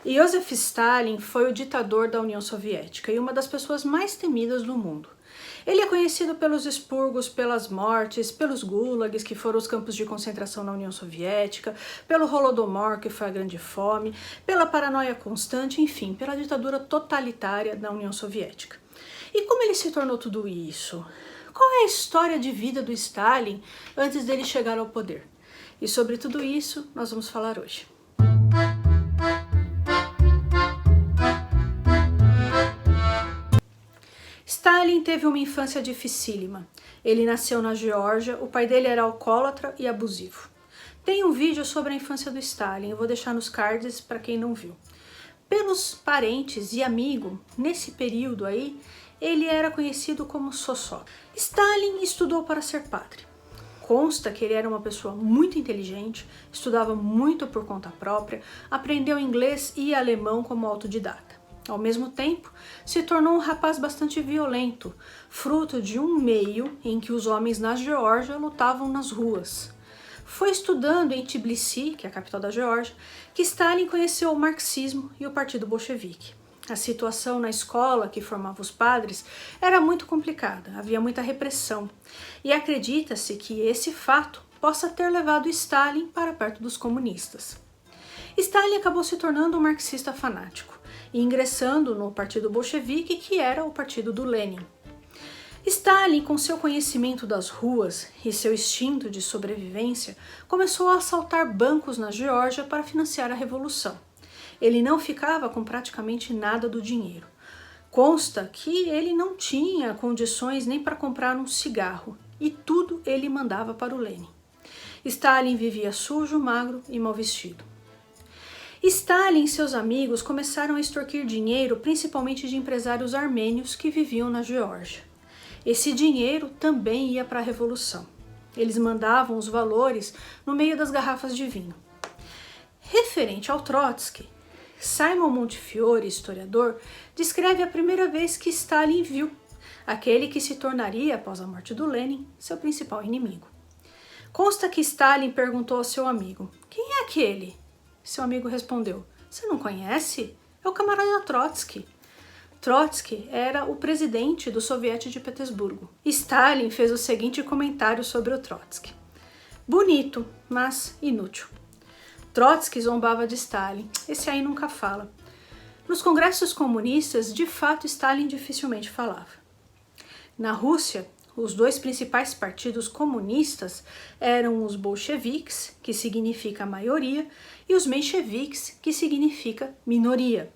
Joseph Stalin foi o ditador da União Soviética e uma das pessoas mais temidas do mundo. Ele é conhecido pelos expurgos, pelas mortes, pelos gulags, que foram os campos de concentração na União Soviética, pelo Holodomor, que foi a Grande Fome, pela paranoia constante, enfim, pela ditadura totalitária da União Soviética. E como ele se tornou tudo isso? Qual é a história de vida do Stalin antes dele chegar ao poder? E sobre tudo isso nós vamos falar hoje. Stalin teve uma infância dificílima. Ele nasceu na Geórgia, o pai dele era alcoólatra e abusivo. Tem um vídeo sobre a infância do Stalin, eu vou deixar nos cards para quem não viu. Pelos parentes e amigos, nesse período aí, ele era conhecido como Sossó. Stalin estudou para ser padre. Consta que ele era uma pessoa muito inteligente, estudava muito por conta própria, aprendeu inglês e alemão como autodidata. Ao mesmo tempo, se tornou um rapaz bastante violento, fruto de um meio em que os homens na Geórgia lutavam nas ruas. Foi estudando em Tbilisi, que é a capital da Geórgia, que Stalin conheceu o marxismo e o Partido Bolchevique. A situação na escola que formava os padres era muito complicada, havia muita repressão, e acredita-se que esse fato possa ter levado Stalin para perto dos comunistas. Stalin acabou se tornando um marxista fanático e ingressando no Partido Bolchevique, que era o partido do Lenin. Stalin, com seu conhecimento das ruas e seu instinto de sobrevivência, começou a assaltar bancos na Geórgia para financiar a revolução. Ele não ficava com praticamente nada do dinheiro. Consta que ele não tinha condições nem para comprar um cigarro, e tudo ele mandava para o Lenin. Stalin vivia sujo, magro e mal vestido. Stalin e seus amigos começaram a extorquir dinheiro, principalmente de empresários armênios que viviam na Geórgia. Esse dinheiro também ia para a revolução. Eles mandavam os valores no meio das garrafas de vinho. Referente ao Trotsky, Simon Montefiore, historiador, descreve a primeira vez que Stalin viu aquele que se tornaria, após a morte do Lenin, seu principal inimigo. Consta que Stalin perguntou ao seu amigo: "Quem é aquele?" Seu amigo respondeu: "Você não conhece? É o camarada Trotsky." Trotsky era o presidente do Soviete de Petersburgo. Stalin fez o seguinte comentário sobre o Trotsky: "Bonito, mas inútil." Trotsky zombava de Stalin: "Esse aí nunca fala." Nos congressos comunistas, de fato, Stalin dificilmente falava. Na Rússia, os dois principais partidos comunistas eram os bolcheviques, que significa maioria, e os mencheviques, que significa minoria.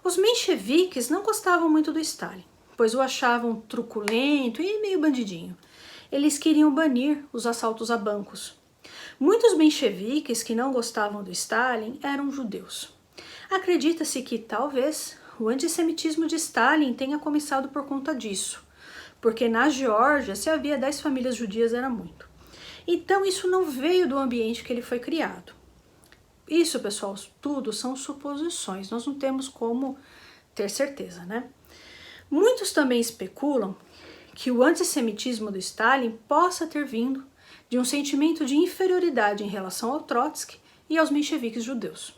Os mencheviques não gostavam muito do Stalin, pois o achavam truculento e meio bandidinho. Eles queriam banir os assaltos a bancos. Muitos mencheviques que não gostavam do Stalin eram judeus. Acredita-se que, talvez, o antissemitismo de Stalin tenha começado por conta disso, porque na Geórgia, se havia 10 famílias judias, era muito. Então, isso não veio do ambiente que ele foi criado. Isso, pessoal, tudo são suposições, nós não temos como ter certeza, né? Muitos também especulam que o antissemitismo do Stalin possa ter vindo de um sentimento de inferioridade em relação ao Trotsky e aos mencheviques judeus.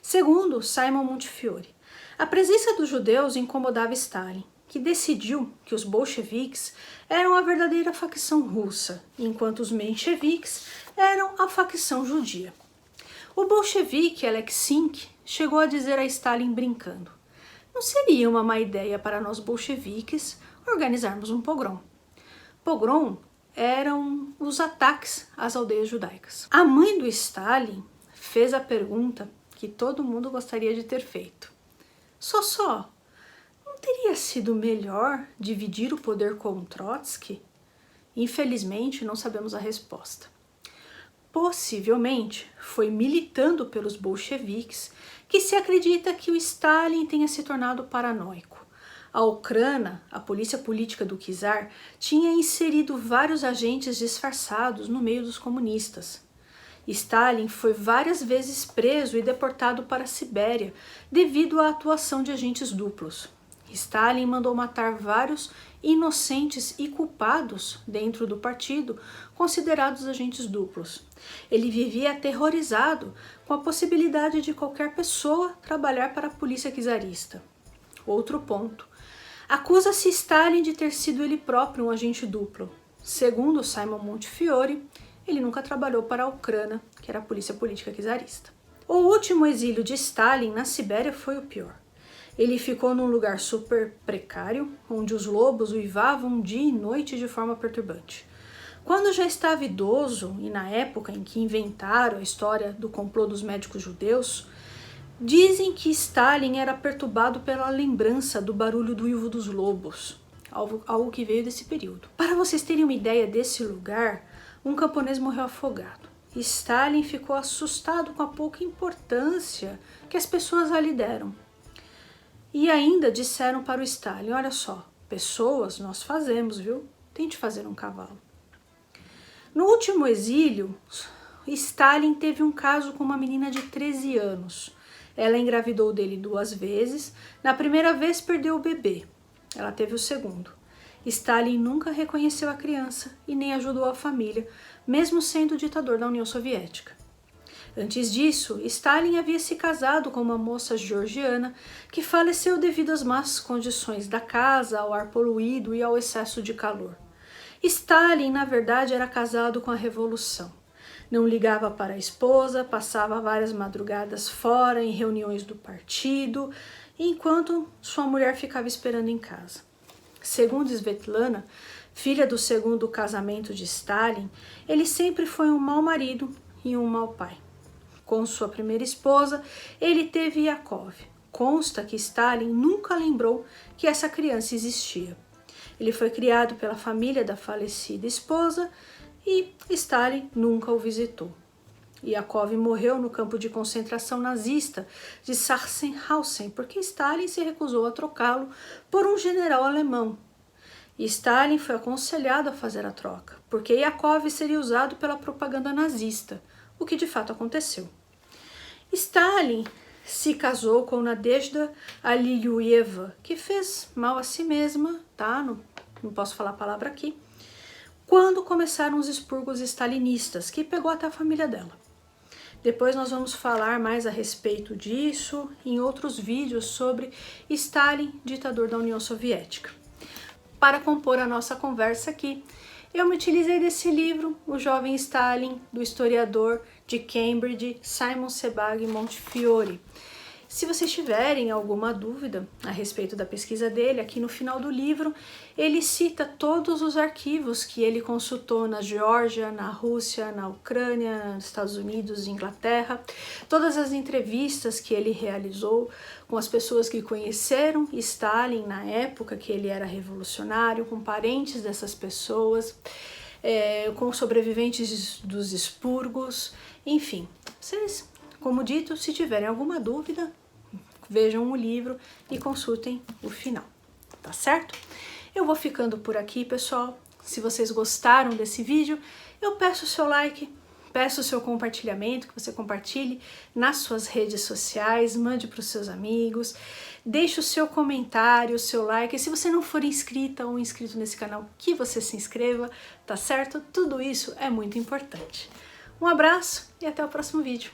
Segundo Simon Montefiore, a presença dos judeus incomodava Stalin, que decidiu que os bolcheviques eram a verdadeira facção russa, enquanto os mencheviques eram a facção judia. O bolchevique Alexink chegou a dizer a Stalin brincando: "Não seria uma má ideia para nós bolcheviques organizarmos um pogrom." Pogrom eram os ataques às aldeias judaicas. A mãe do Stalin fez a pergunta que todo mundo gostaria de ter feito: "Sossó, não teria sido melhor dividir o poder com Trotsky?" Infelizmente, não sabemos a resposta. Possivelmente foi militando pelos bolcheviques que se acredita que o Stalin tenha se tornado paranoico. A Ucrânia, a polícia política do czar, tinha inserido vários agentes disfarçados no meio dos comunistas. Stalin foi várias vezes preso e deportado para a Sibéria devido à atuação de agentes duplos. Stalin mandou matar vários inocentes e culpados dentro do partido, considerados agentes duplos. Ele vivia aterrorizado com a possibilidade de qualquer pessoa trabalhar para a polícia czarista. Outro ponto. Acusa-se Stalin de ter sido ele próprio um agente duplo. Segundo Simon Montefiore, ele nunca trabalhou para a Ucrânia, que era a polícia política czarista. O último exílio de Stalin na Sibéria foi o pior. Ele ficou num lugar super precário, onde os lobos uivavam dia e noite de forma perturbante. Quando já estava idoso, e na época em que inventaram a história do complô dos médicos judeus, dizem que Stalin era perturbado pela lembrança do barulho do uivo dos lobos, algo que veio desse período. Para vocês terem uma ideia desse lugar, um camponês morreu afogado. Stalin ficou assustado com a pouca importância que as pessoas ali deram. E ainda disseram para o Stalin, olha só, pessoas nós fazemos, viu? Tente fazer um cavalo. No último exílio, Stalin teve um caso com uma menina de 13 anos. Ela engravidou dele 2 vezes. Na primeira vez perdeu o bebê. Ela teve o segundo. Stalin nunca reconheceu a criança e nem ajudou a família, mesmo sendo ditador da União Soviética. Antes disso, Stalin havia se casado com uma moça georgiana que faleceu devido às más condições da casa, ao ar poluído e ao excesso de calor. Stalin, na verdade, era casado com a Revolução. Não ligava para a esposa, passava várias madrugadas fora em reuniões do partido, enquanto sua mulher ficava esperando em casa. Segundo Svetlana, filha do segundo casamento de Stalin, ele sempre foi um mau marido e um mau pai. Com sua primeira esposa, ele teve Yakov. Consta que Stalin nunca lembrou que essa criança existia. Ele foi criado pela família da falecida esposa e Stalin nunca o visitou. Yakov morreu no campo de concentração nazista de Sachsenhausen porque Stalin se recusou a trocá-lo por um general alemão. Stalin foi aconselhado a fazer a troca, porque Yakov seria usado pela propaganda nazista, o que de fato aconteceu. Stalin se casou com Nadezhda Aliyeva, que fez mal a si mesma, tá? Não posso falar a palavra aqui. Quando começaram os expurgos stalinistas, que pegou até a família dela. Depois nós vamos falar mais a respeito disso em outros vídeos sobre Stalin, ditador da União Soviética. Para compor a nossa conversa aqui, eu me utilizei desse livro, O Jovem Stalin, do historiador de Cambridge, Simon Sebag Montefiore. Se vocês tiverem alguma dúvida a respeito da pesquisa dele, aqui no final do livro, ele cita todos os arquivos que ele consultou na Geórgia, na Rússia, na Ucrânia, nos Estados Unidos, Inglaterra, todas as entrevistas que ele realizou com as pessoas que conheceram Stalin na época que ele era revolucionário, com parentes dessas pessoas, com sobreviventes dos expurgos, enfim. Vocês, como dito, se tiverem alguma dúvida, vejam o livro e consultem o final, tá certo? Eu vou ficando por aqui, pessoal. Se vocês gostaram desse vídeo, eu peço o seu like, peço o seu compartilhamento, que você compartilhe nas suas redes sociais, mande para os seus amigos, deixe o seu comentário, o seu like. E se você não for inscrita ou inscrito nesse canal, que você se inscreva, tá certo? Tudo isso é muito importante. Um abraço e até o próximo vídeo.